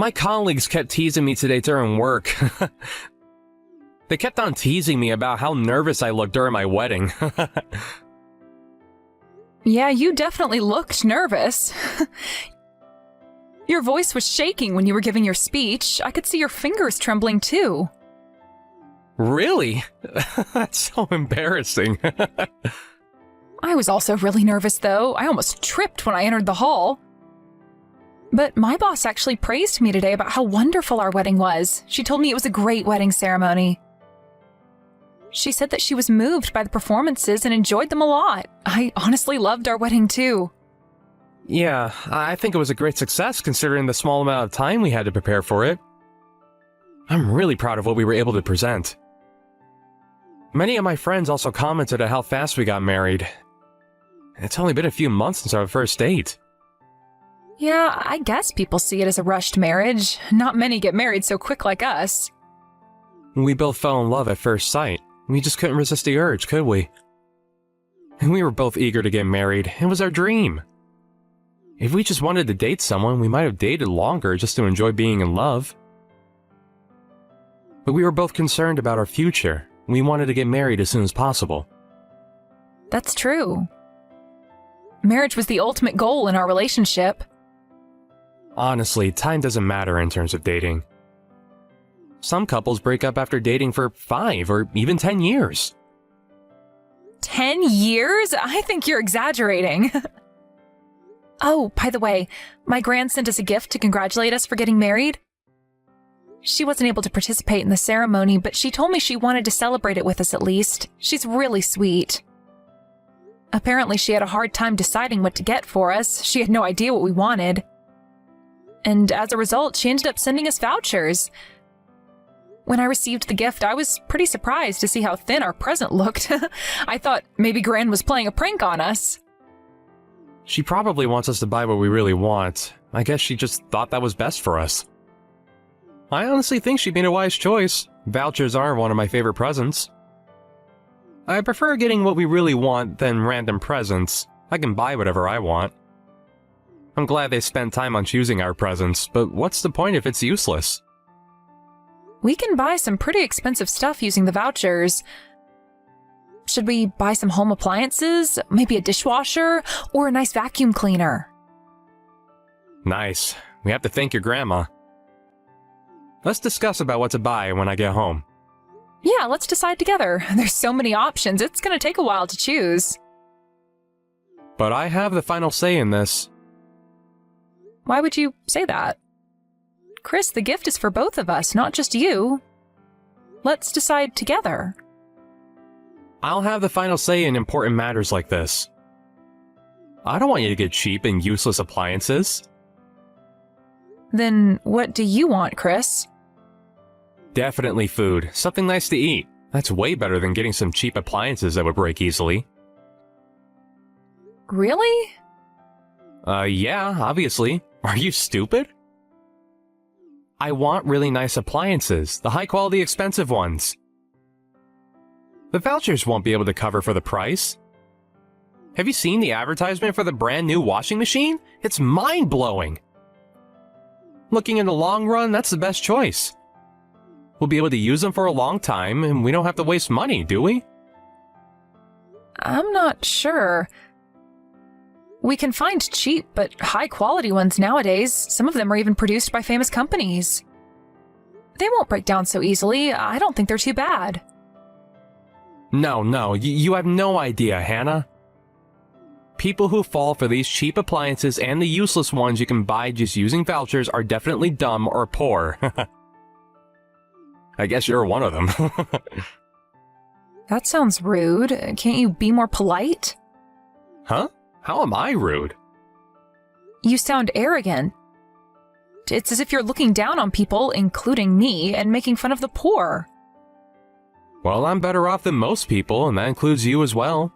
My colleagues kept teasing me today during work. They kept on teasing me about how nervous I looked during my wedding. Yeah, you definitely looked nervous. Your voice was shaking when you were giving your speech. I could see your fingers trembling too. Really? That's so embarrassing. I was also really nervous though. I almost tripped when I entered the hall. But my boss actually praised me today about how wonderful our wedding was. She told me it was a great wedding ceremony. She said that she was moved by the performances and enjoyed them a lot. I honestly loved our wedding too. Yeah, I think it was a great success considering the small amount of time we had to prepare for it. I'm really proud of what we were able to present. Many of my friends also commented on how fast we got married. It's only been a few months since our first date. Yeah, I guess people see it as a rushed marriage. Not many get married so quick like us. We both fell in love at first sight. We just couldn't resist the urge, could we? And we were both eager to get married. It was our dream. If we just wanted to date someone, we might have dated longer just to enjoy being in love. But we were both concerned about our future. We wanted to get married as soon as possible. That's true. Marriage was the ultimate goal in our relationship. Honestly, time doesn't matter in terms of dating. Some couples break up after dating for 5 or even 10 years. 10 years? I think you're exaggerating. Oh, by the way, my gran sent us a gift to congratulate us for getting married. She wasn't able to participate in the ceremony, but she told me she wanted to celebrate it with us at least. She's really sweet. Apparently, she had a hard time deciding what to get for us. She had no idea what we wanted. And as a result, she ended up sending us vouchers. When I received the gift, I was pretty surprised to see how thin our present looked. I thought maybe Gran was playing a prank on us. She probably wants us to buy what we really want. I guess she just thought that was best for us. I honestly think she made a wise choice. Vouchers are one of my favorite presents. I prefer getting what we really want than random presents. I can buy whatever I want. I'm glad they spent time on choosing our presents, but what's the point if it's useless? We can buy some pretty expensive stuff using the vouchers. Should we buy some home appliances, maybe a dishwasher, or a nice vacuum cleaner? Nice. We have to thank your grandma. Let's discuss about what to buy when I get home. Yeah, let's decide together. There's so many options, it's gonna take a while to choose. But I have the final say in this. Why would you say that? Chris, the gift is for both of us, not just you. Let's decide together. I'll have the final say in important matters like this. I don't want you to get cheap and useless appliances. Then what do you want, Chris? Definitely food. Something nice to eat. That's way better than getting some cheap appliances that would break easily. Really? Yeah, obviously. Are you stupid? I want really nice appliances, the high-quality expensive ones. The vouchers won't be able to cover for the price. Have you seen the advertisement for the brand new washing machine? It's mind-blowing. Looking in the long run, that's the best choice. We'll be able to use them for a long time, and we don't have to waste money, do we? I'm not sure. We can find cheap but high-quality ones nowadays. Some of them are even produced by famous companies. They won't break down so easily. I don't think they're too bad. No, you have no idea, Hannah. People who fall for these cheap appliances and the useless ones you can buy just using vouchers are definitely dumb or poor. I guess you're one of them. That sounds rude. Can't you be more polite? Huh? How am I rude? You sound arrogant. It's as if you're looking down on people, including me, and making fun of the poor. Well, I'm better off than most people, and that includes you as well.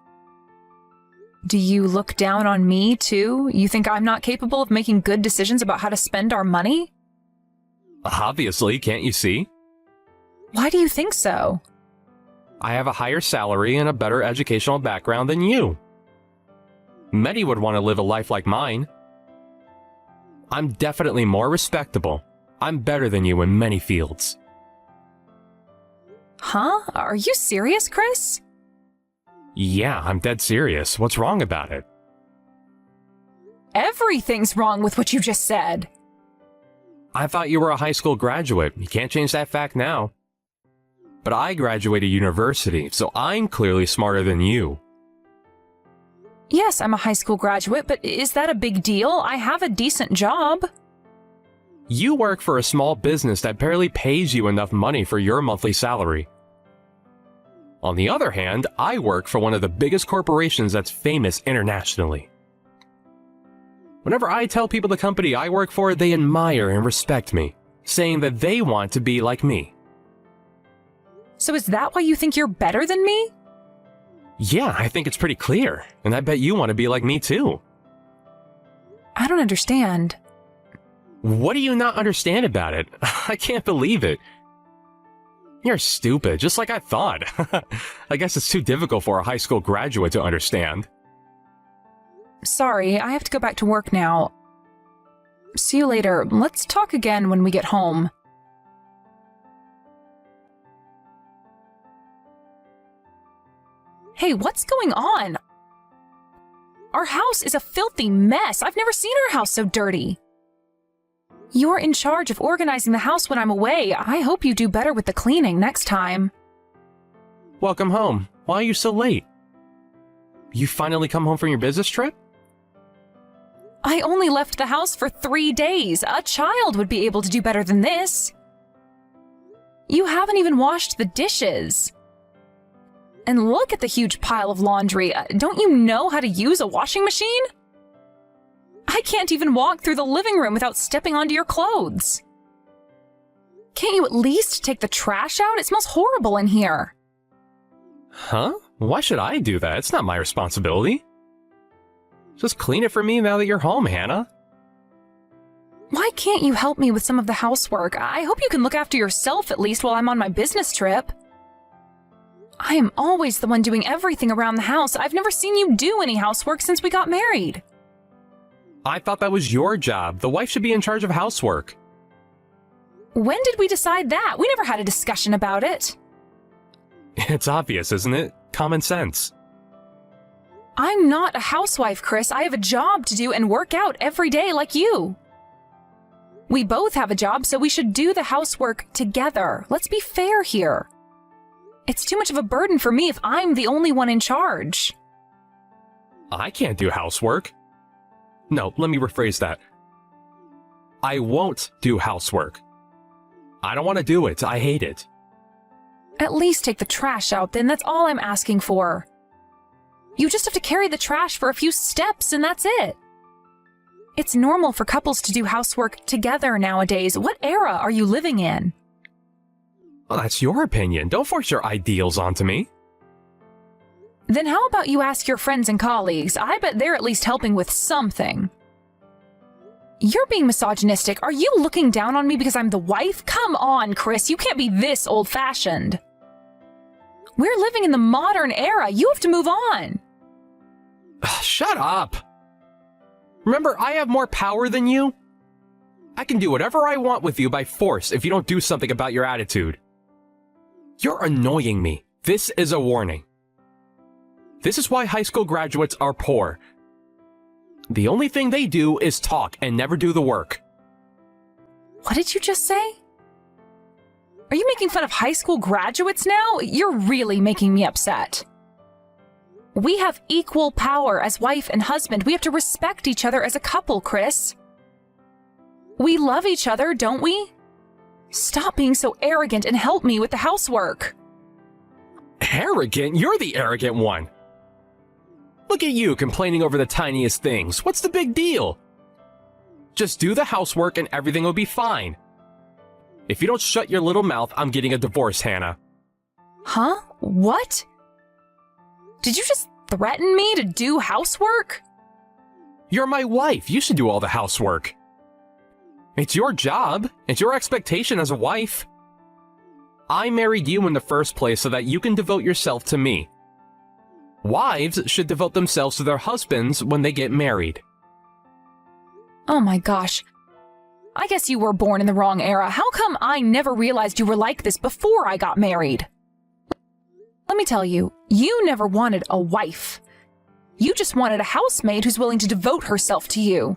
Do you look down on me, too? You think I'm not capable of making good decisions about how to spend our money? Obviously, can't you see? Why do you think so? I have a higher salary and a better educational background than you. Many would want to live a life like mine. I'm definitely more respectable. I'm better than you in many fields. Huh? Are you serious, Chris? Yeah, I'm dead serious. What's wrong about it? Everything's wrong with what you just said. I thought you were a high school graduate. You can't change that fact now. But I graduated university, so I'm clearly smarter than you. Yes, I'm a high school graduate, but is that a big deal? I have a decent job. You work for a small business that barely pays you enough money for your monthly salary. On the other hand, I work for one of the biggest corporations that's famous internationally. Whenever I tell people the company I work for, they admire and respect me, saying that they want to be like me. So is that why you think you're better than me? Yeah, I think it's pretty clear, and I bet you want to be like me too. I don't understand. What do you not understand about it? I can't believe it. You're stupid, just like I thought. I guess it's too difficult for a high school graduate to understand. Sorry, I have to go back to work now. See you later. Let's talk again when we get home. Hey, what's going on? Our house is a filthy mess. I've never seen our house so dirty. You're in charge of organizing the house when I'm away. I hope you do better with the cleaning next time. Welcome home. Why are you so late? You finally come home from your business trip? I only left the house for 3 days. A child would be able to do better than this. You haven't even washed the dishes. And look at the huge pile of laundry. Don't you know how to use a washing machine? I can't even walk through the living room without stepping onto your clothes. Can't you at least take the trash out? It smells horrible in here. Huh? Why should I do that? It's not my responsibility. Just clean it for me now that you're home, Hannah. Why can't you help me with some of the housework? I hope you can look after yourself at least while I'm on my business trip. I am always the one doing everything around the house. I've never seen you do any housework since we got married. I thought that was your job. The wife should be in charge of housework. When did we decide that? We never had a discussion about it. It's obvious, isn't it? Common sense. I'm not a housewife, Chris. I have a job to do and work out every day like you. We both have a job, so we should do the housework together. Let's be fair here. It's too much of a burden for me if I'm the only one in charge. I can't do housework. No, let me rephrase that. I won't do housework. I don't want to do it. I hate it. At least take the trash out then. That's all I'm asking for. You just have to carry the trash for a few steps and that's it. It's normal for couples to do housework together nowadays. What era are you living in? Well, that's your opinion. Don't force your ideals onto me. Then how about you ask your friends and colleagues? I bet they're at least helping with something. You're being misogynistic. Are you looking down on me because I'm the wife? Come on, Chris. You can't be this old-fashioned. We're living in the modern era. You have to move on. Shut up. Remember, I have more power than you. I can do whatever I want with you by force if you don't do something about your attitude. You're annoying me. This is a warning. This is why high school graduates are poor. The only thing they do is talk and never do the work. What did you just say? Are you making fun of high school graduates now? You're really making me upset. We have equal power as wife and husband. We have to respect each other as a couple, Chris. We love each other, don't we? Stop being so arrogant and help me with the housework. Arrogant? You're the arrogant one. Look at you complaining over the tiniest things. What's the big deal? Just do the housework and everything will be fine. If you don't shut your little mouth, I'm getting a divorce, Hannah. Huh? What? Did you just threaten me to do housework? You're my wife. You should do all the housework. It's your job. It's your expectation as a wife. I married you in the first place so that you can devote yourself to me. Wives should devote themselves to their husbands when they get married. Oh my gosh. I guess you were born in the wrong era. How come I never realized you were like this before I got married? Let me tell you, you never wanted a wife. You just wanted a housemaid who's willing to devote herself to you.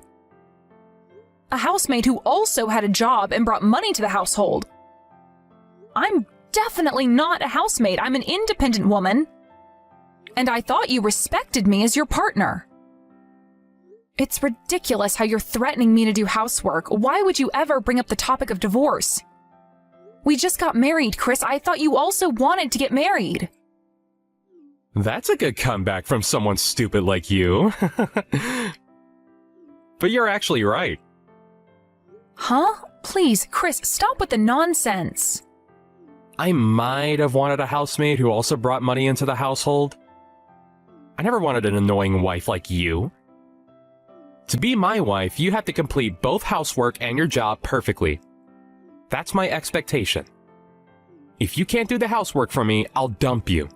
A housemaid who also had a job and brought money to the household. I'm definitely not a housemaid. I'm an independent woman. And I thought you respected me as your partner. It's ridiculous how you're threatening me to do housework. Why would you ever bring up the topic of divorce? We just got married, Chris. I thought you also wanted to get married. That's a good comeback from someone stupid like you. But you're actually right. Huh? Please, Chris, stop with the nonsense. I might have wanted a housemaid who also brought money into the household. I never wanted an annoying wife like you. To be my wife, you have to complete both housework and your job perfectly. That's my expectation. If you can't do the housework for me, I'll dump you.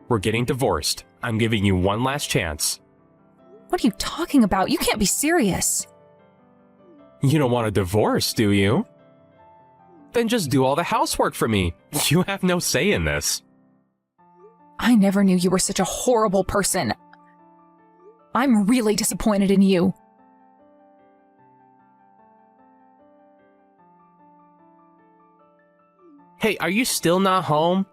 We're getting divorced. I'm giving you one last chance. What are you talking about? You can't be serious. You don't want a divorce, do you? Then just do all the housework for me. You have no say in this. I never knew you were such a horrible person. I'm really disappointed in you. Hey, are you still not home?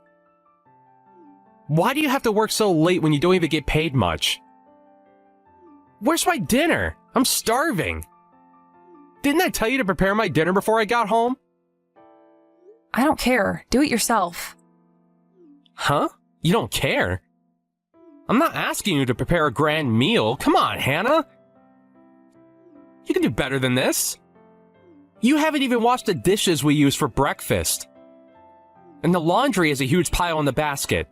Why do you have to work so late when you don't even get paid much? Where's my dinner? I'm starving. Didn't I tell you to prepare my dinner before I got home? I don't care. Do it yourself. Huh? You don't care? I'm not asking you to prepare a grand meal. Come on, Hannah. You can do better than this. You haven't even washed the dishes we use for breakfast. And the laundry is a huge pile in the basket.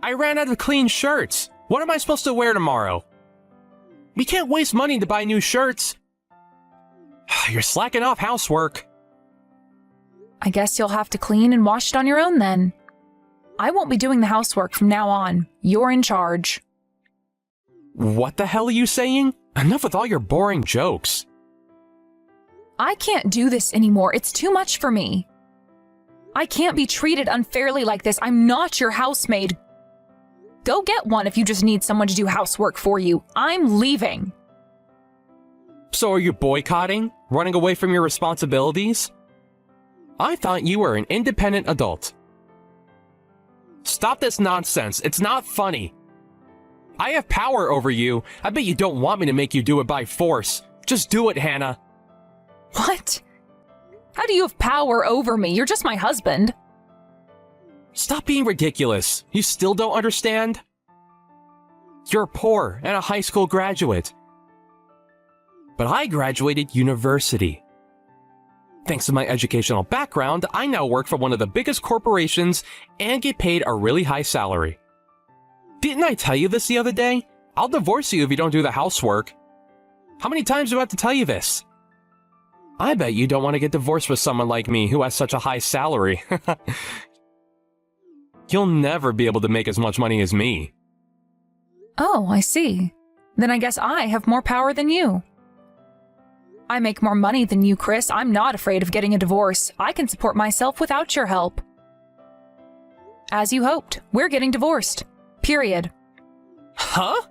I ran out of clean shirts. What am I supposed to wear tomorrow? We can't waste money to buy new shirts. You're slacking off housework. I guess you'll have to clean and wash it on your own then. I won't be doing the housework from now on. You're in charge. What the hell are you saying? Enough with all your boring jokes. I can't do this anymore. It's too much for me. I can't be treated unfairly like this. I'm not your housemaid. Go get one if you just need someone to do housework for you. I'm leaving. So are you boycotting? Running away from your responsibilities? I thought you were an independent adult. Stop this nonsense. It's not funny. I have power over you. I bet you don't want me to make you do it by force. Just do it, Hannah. What? How do you have power over me? You're just my husband. Stop being ridiculous. You still don't understand? You're poor and a high school graduate. But I graduated university. Thanks to my educational background, I now work for one of the biggest corporations and get paid a really high salary. Didn't I tell you this the other day? I'll divorce you if you don't do the housework. How many times do I have to tell you this? I bet you don't want to get divorced with someone like me who has such a high salary. You'll never be able to make as much money as me. Oh, I see. Then I guess I have more power than you. I make more money than you, Chris. I'm not afraid of getting a divorce. I can support myself without your help. As you hoped, we're getting divorced. Period. Huh?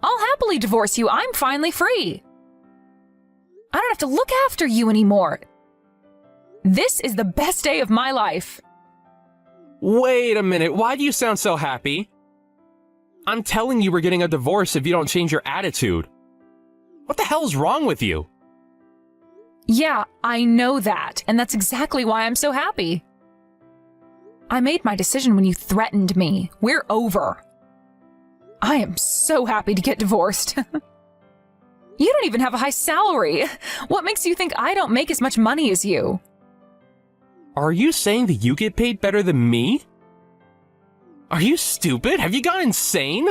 I'll happily divorce you. I'm finally free. I don't have to look after you anymore. This is the best day of my life. Wait a minute. Why do you sound so happy? I'm telling you we're getting a divorce if you don't change your attitude. What the hell's wrong with you? Yeah, I know that, and that's exactly why I'm so happy. I made my decision when you threatened me. We're over. I am so happy to get divorced. You don't even have a high salary. What makes you think I don't make as much money as you? Are you saying that you get paid better than me? Are you stupid? Have you gone insane?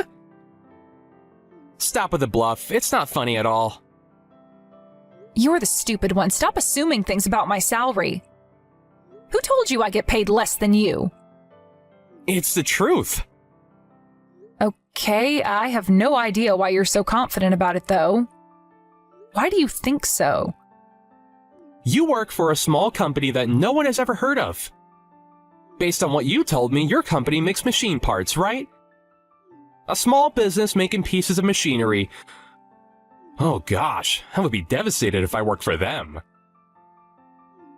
Stop with the bluff. It's not funny at all. You're the stupid one. Stop assuming things about my salary. Who told you I get paid less than you? It's the truth. Okay, I have no idea why you're so confident about it, though. Why do you think so? You work for a small company that no one has ever heard of. Based on what you told me, your company makes machine parts, right? A small business making pieces of machinery. Oh gosh, I would be devastated if I worked for them.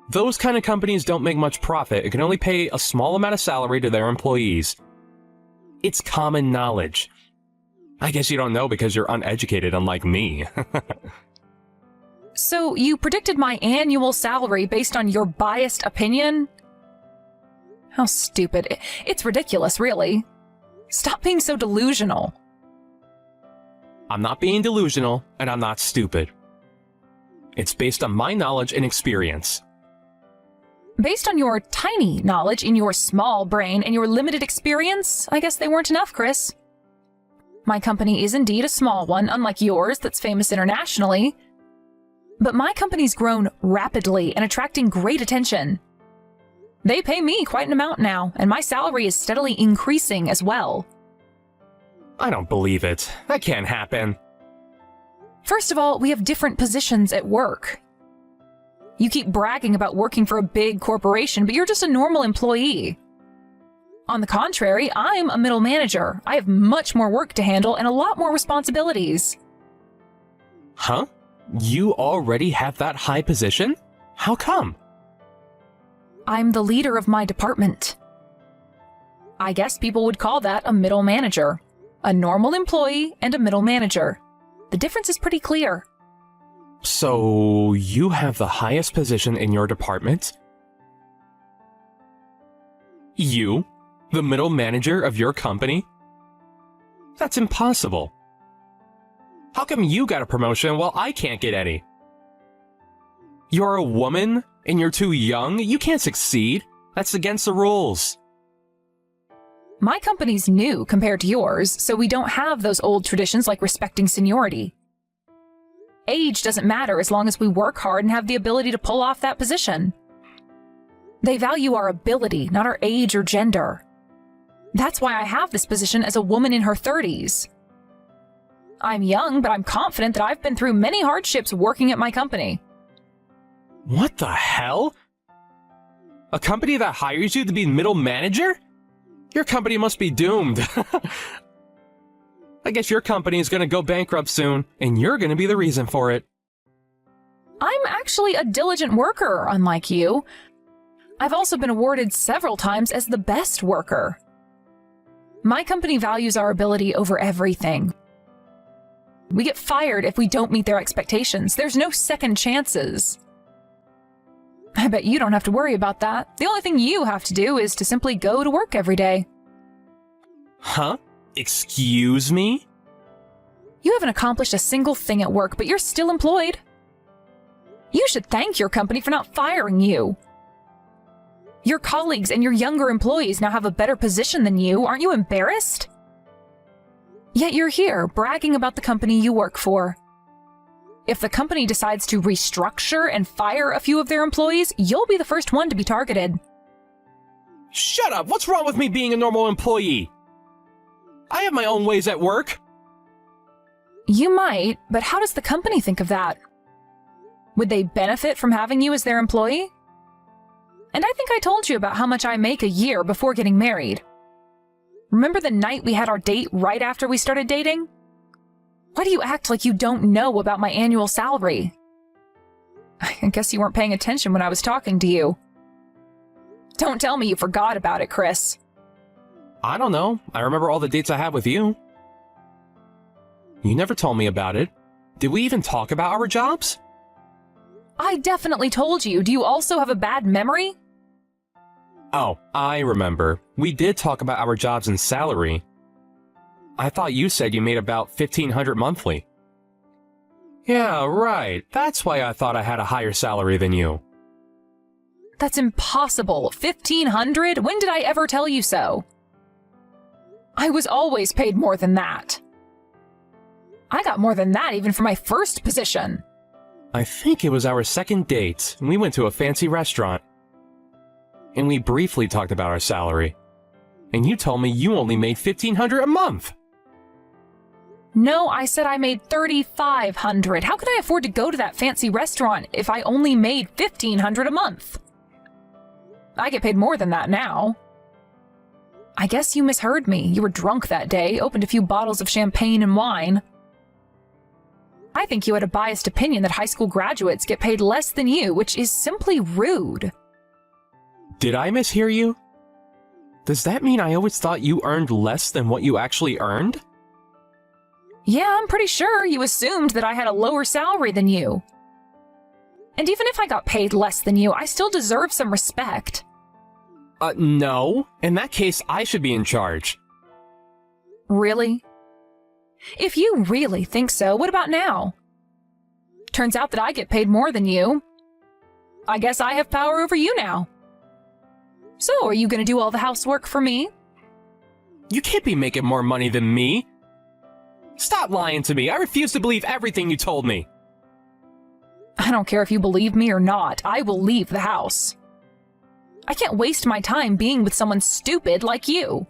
Those kind of companies don't make much profit and can only pay a small amount of salary to their employees. It's common knowledge. I guess you don't know because you're uneducated, unlike me. So you predicted my annual salary based on your biased opinion? How stupid. It's ridiculous, really. Stop being so delusional. I'm not being delusional, and I'm not stupid. It's based on my knowledge and experience. Based on your tiny knowledge in your small brain and your limited experience, I guess they weren't enough, Chris. My company is indeed a small one, unlike yours that's famous internationally. But my company's grown rapidly and attracting great attention. They pay me quite an amount now, and my salary is steadily increasing as well. I don't believe it. That can't happen. First of all, we have different positions at work. You keep bragging about working for a big corporation, but you're just a normal employee. On the contrary, I'm a middle manager. I have much more work to handle and a lot more responsibilities. Huh? You already have that high position? How come? I'm the leader of my department. I guess people would call that a middle manager. A normal employee and a middle manager. The difference is pretty clear. So, you have the highest position in your department? You? The middle manager of your company? That's impossible. How come you got a promotion while I can't get any? You're a woman and you're too young? You can't succeed. That's against the rules. My company's new compared to yours, so we don't have those old traditions like respecting seniority. Age doesn't matter as long as we work hard and have the ability to pull off that position. They value our ability, not our age or gender. That's why I have this position as a woman in her 30s. I'm young, but I'm confident that I've been through many hardships working at my company. What the hell? A company that hires you to be middle manager? Your company must be doomed. I guess your company is going to go bankrupt soon, and you're going to be the reason for it. I'm actually a diligent worker, unlike you. I've also been awarded several times as the best worker. My company values our ability over everything. We get fired if we don't meet their expectations. There's no second chances. I bet you don't have to worry about that. The only thing you have to do is to simply go to work every day. Huh? Excuse me? You haven't accomplished a single thing at work, but you're still employed. You should thank your company for not firing you. Your colleagues and your younger employees now have a better position than you. Aren't you embarrassed? Yet you're here, bragging about the company you work for. If the company decides to restructure and fire a few of their employees, you'll be the first one to be targeted. Shut up! What's wrong with me being a normal employee? I have my own ways at work. You might, but how does the company think of that? Would they benefit from having you as their employee? And I think I told you about how much I make a year before getting married. Remember the night we had our date right after we started dating? Why do you act like you don't know about my annual salary? I guess you weren't paying attention when I was talking to you. Don't tell me you forgot about it, Chris. I don't know. I remember all the dates I had with you. You never told me about it. Did we even talk about our jobs? I definitely told you. Do you also have a bad memory? Oh, I remember. We did talk about our jobs and salary. I thought you said you made about $1,500 monthly. Yeah, right. That's why I thought I had a higher salary than you. That's impossible. $1,500? When did I ever tell you so? I was always paid more than that. I got more than that even for my first position. I think it was our second date, and we went to a fancy restaurant. And we briefly talked about our salary. And you told me you only made $1,500 a month. No, I said I made $3,500. How could I afford to go to that fancy restaurant if I only made $1,500 a month? I get paid more than that now. I guess you misheard me. You were drunk that day, opened a few bottles of champagne and wine. I think you had a biased opinion that high school graduates get paid less than you, which is simply rude. Did I mishear you? Does that mean I always thought you earned less than what you actually earned? Yeah, I'm pretty sure you assumed that I had a lower salary than you. And even if I got paid less than you, I still deserve some respect. No. In that case, I should be in charge. Really? If you really think so, what about now? Turns out that I get paid more than you. I guess I have power over you now. So, are you going to do all the housework for me? You can't be making more money than me. Stop lying to me. I refuse to believe everything you told me. I don't care if you believe me or not. I will leave the house. I can't waste my time being with someone stupid like you.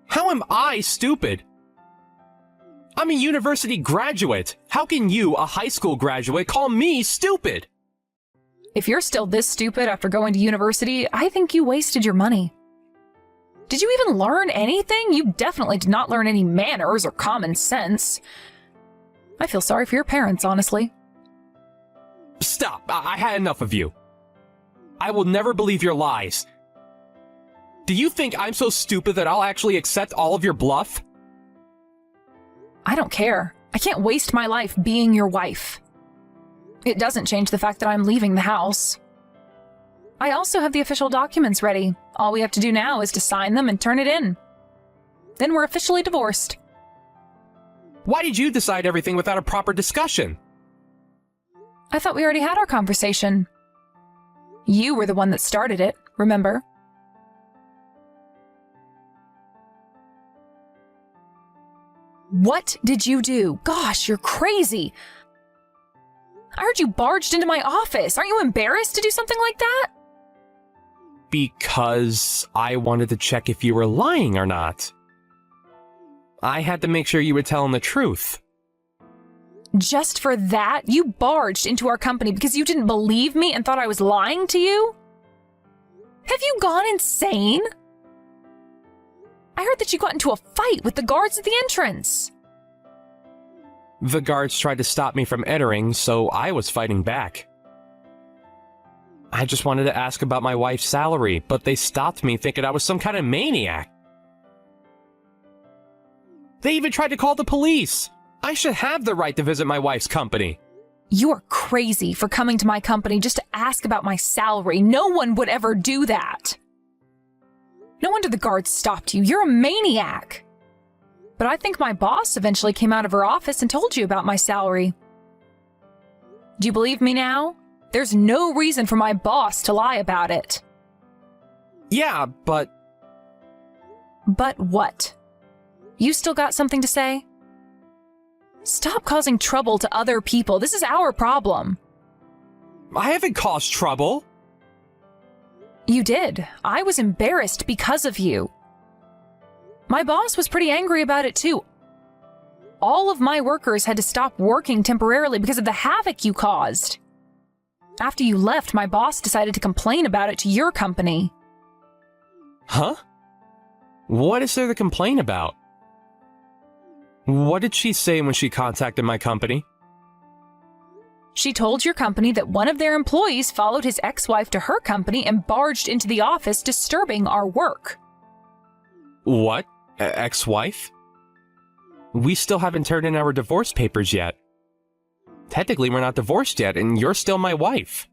How am I stupid? I'm a university graduate. How can you, a high school graduate, call me stupid? If you're still this stupid after going to university, I think you wasted your money. Did you even learn anything? You definitely did not learn any manners or common sense. I feel sorry for your parents, honestly. Stop. I had enough of you. I will never believe your lies. Do you think I'm so stupid that I'll actually accept all of your bluff? I don't care. I can't waste my life being your wife. It doesn't change the fact that I'm leaving the house. I also have the official documents ready. All we have to do now is to sign them and turn it in. Then we're officially divorced. Why did you decide everything without a proper discussion? I thought we already had our conversation. You were the one that started it, remember? What did you do? Gosh, you're crazy. I heard you barged into my office. Aren't you embarrassed to do something like that? Because I wanted to check if you were lying or not. I had to make sure you were telling the truth. Just for that, you barged into our company because you didn't believe me and thought I was lying to you? Have you gone insane? I heard that you got into a fight with the guards at the entrance. The guards tried to stop me from entering, so I was fighting back. I just wanted to ask about my wife's salary, but they stopped me thinking I was some kind of maniac. They even tried to call the police. I should have the right to visit my wife's company. You're crazy for coming to my company just to ask about my salary. No one would ever do that. No wonder the guards stopped you. You're a maniac. But I think my boss eventually came out of her office and told you about my salary. Do you believe me now? There's no reason for my boss to lie about it. Yeah, but... But what? You still got something to say? Stop causing trouble to other people. This is our problem. I haven't caused trouble. You did. I was embarrassed because of you. My boss was pretty angry about it too. All of my workers had to stop working temporarily because of the havoc you caused. After you left, my boss decided to complain about it to your company. Huh? What is there to complain about? What did she say when she contacted my company? She told your company that one of their employees followed his ex-wife to her company and barged into the office, disturbing our work. What? Ex-wife? We still haven't turned in our divorce papers yet. Technically, we're not divorced yet, and you're still my wife.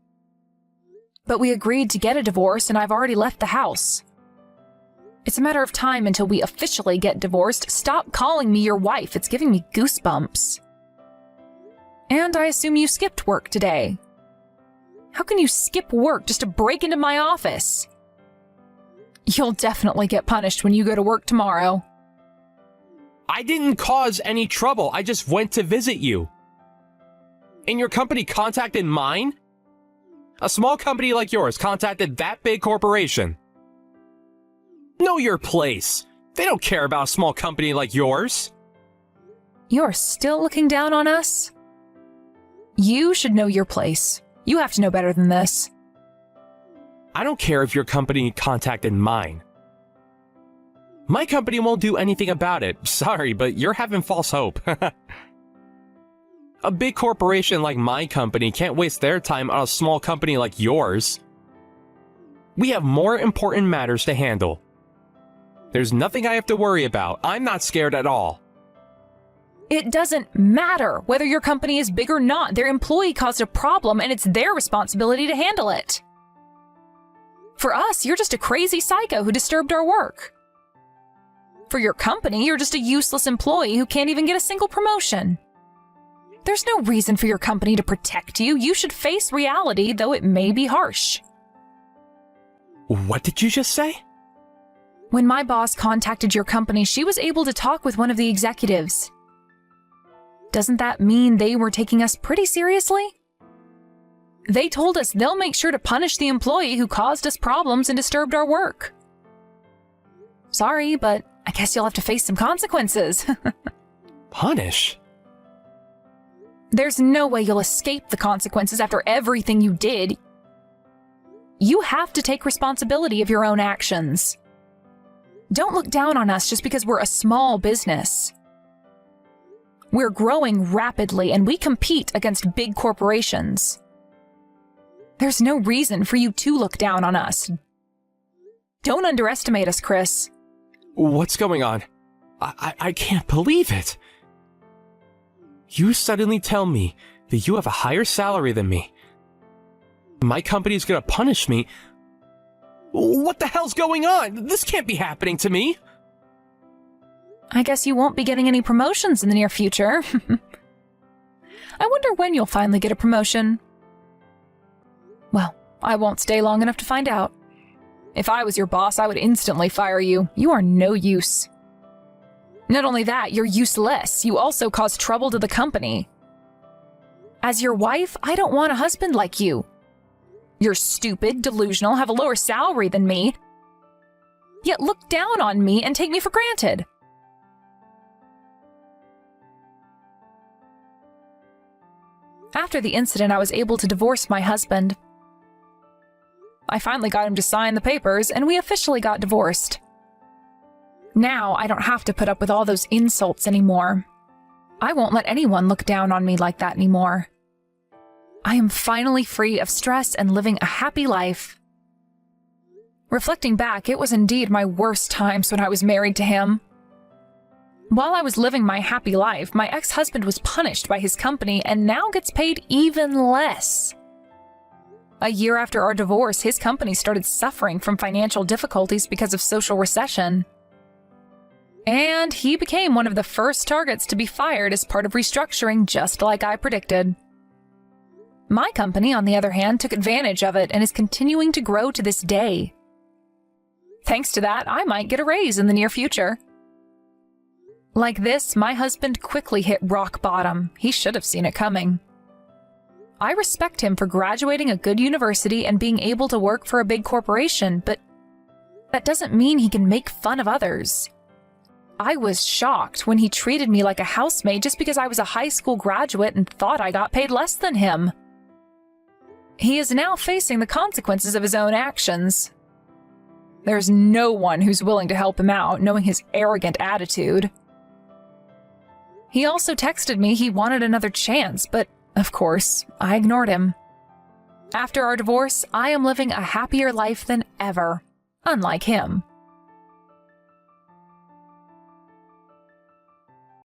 But we agreed to get a divorce, and I've already left the house. It's a matter of time until we officially get divorced. Stop calling me your wife. It's giving me goosebumps. And I assume you skipped work today. How can you skip work just to break into my office? You'll definitely get punished when you go to work tomorrow. I didn't cause any trouble. I just went to visit you. And your company contacted mine? A small company like yours contacted that big corporation. Know your place. They don't care about a small company like yours. You're still looking down on us? You should know your place. You have to know better than this. I don't care if your company contacted mine. My company won't do anything about it. Sorry, but you're having false hope. A big corporation like my company can't waste their time on a small company like yours. We have more important matters to handle. There's nothing I have to worry about. I'm not scared at all. It doesn't matter whether your company is big or not. Their employee caused a problem and it's their responsibility to handle it. For us, you're just a crazy psycho who disturbed our work. For your company, you're just a useless employee who can't even get a single promotion. There's no reason for your company to protect you. You should face reality, though it may be harsh. What did you just say? When my boss contacted your company, she was able to talk with one of the executives. Doesn't that mean they were taking us pretty seriously? They told us they'll make sure to punish the employee who caused us problems and disturbed our work. Sorry, but I guess you'll have to face some consequences. Punish? There's no way you'll escape the consequences after everything you did. You have to take responsibility of your own actions. Don't look down on us just because we're a small business. We're growing rapidly and we compete against big corporations. There's no reason for you to look down on us. Don't underestimate us, Chris. What's going on? I can't believe it. You suddenly tell me that you have a higher salary than me. My company's gonna punish me. What the hell's going on? This can't be happening to me. I guess you won't be getting any promotions in the near future. I wonder when you'll finally get a promotion. Well, I won't stay long enough to find out. If I was your boss, I would instantly fire you. You are no use. Not only that, you're useless. You also cause trouble to the company. As your wife, I don't want a husband like you. You're stupid, delusional, have a lower salary than me, yet look down on me and take me for granted. After the incident, I was able to divorce my husband. I finally got him to sign the papers, and we officially got divorced. Now, I don't have to put up with all those insults anymore. I won't let anyone look down on me like that anymore. I am finally free of stress and living a happy life. Reflecting back, it was indeed my worst times when I was married to him. While I was living my happy life, my ex-husband was punished by his company and now gets paid even less. A year after our divorce, his company started suffering from financial difficulties because of social recession. And he became one of the first targets to be fired as part of restructuring, just like I predicted. My company, on the other hand, took advantage of it and is continuing to grow to this day. Thanks to that, I might get a raise in the near future. Like this, my husband quickly hit rock bottom. He should have seen it coming. I respect him for graduating a good university and being able to work for a big corporation, but that doesn't mean he can make fun of others. I was shocked when he treated me like a housemaid just because I was a high school graduate and thought I got paid less than him. He is now facing the consequences of his own actions. There's no one who's willing to help him out, knowing his arrogant attitude. He also texted me he wanted another chance, but, of course, I ignored him. After our divorce, I am living a happier life than ever, unlike him.